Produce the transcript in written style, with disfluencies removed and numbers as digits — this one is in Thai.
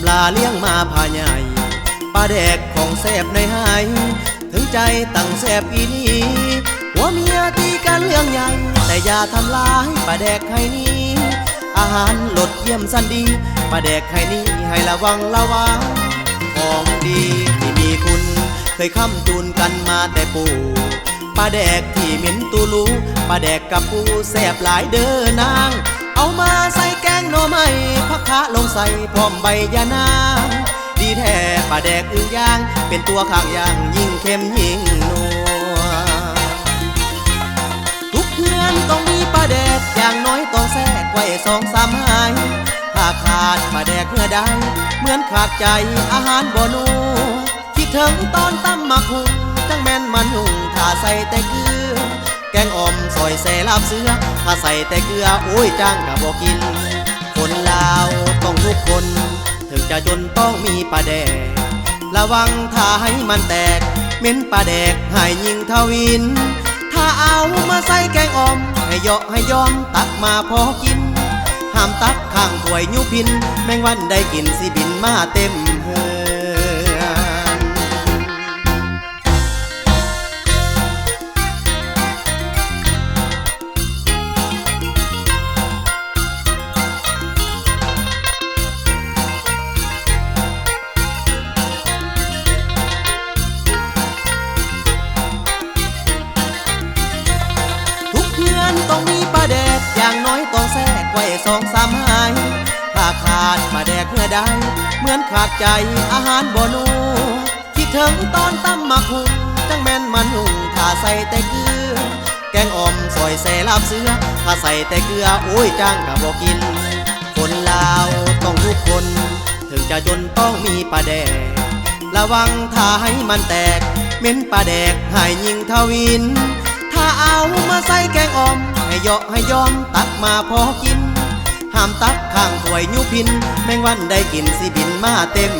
ำลาเลี้ยงมาพาใหญ่ปลาแดกของแซบในหายถึงใจตั้งแซบอีนี้หัวเมียตีกันเรื่องใหญ่แต่อย่าทำลายปลาแดกให้นี้อาหารลดเยี่ยมสันดีปลาแดกให้นี้ให้ระวังของดีที่มีคุณเคยค้ำจูนกันมาแต่ปู่ปลาแดกที่เหม็นตูรูปลาแดกกับปูแซบหลายเด้อนางเอามาใส่แกงหน่อไม้ผักคะลงใส่พร้อมใบยะนางดีแท้ปลาแดกอึ่งย่างเป็นตัวข้างย่างยิ่งเค็มยิ่งนัวทุกเพื่อนต้องมีปลาแดกอย่างน้อยต้องแทรกไว้2-3 หายถ้าขาดปลาแดกเมื่อใดเหมือนขาดใจอาหารบ่นัวคิดถึงตอนตำหมักหุงจังแม่นมันหุ่งถ้าใส่แต่เกลือแกงอ่อมซอยแซ่ลาบเสือถ้าใส่แต่เกลือโอ้ยจ้างก็บ่กินคนลาวต้องทุกคนถึงจะจนต้องมีปลาแดกระวังถ้าให้มันแตกเหม็นปลาแดกให้ยิงทวินถ้าเอามาใส่แกงอ่อมให้เหยาะให้ย้อมตักมาพอกินห้ามตักข้างถ้วยยุพินแมงวันได้กินสิบินมาเต็มเฮือนต้องมีปลาแดกอย่างน้อยต้องแทรกไว้2-3 หายถ้าขาดปลาแดกเมื่อใดเหมือนขาดใจอาหารบ่นัวคิดถึงตอนตำหมักหุงจังแม่นมันหุ่งถ้าใส่แต่เกลือแกงอ่อมซอยแซ่ลาบเสือถ้าใส่แต่เกลือโอ้ยจ้างก็บ่กินคนลาวต้องทุกคนถึงจะจนต้องมีปลาแดกระวังถ้าให้มันแตกเหม็นปลาแดกให้ยิงทวินถ้าเอามาใส่แกงอ่อมให้เหยาะให้ย้อมตักมาพอกินห้ามตักข้างถ้วยยุพินแมงวันได้กินสิบินมาเต็ม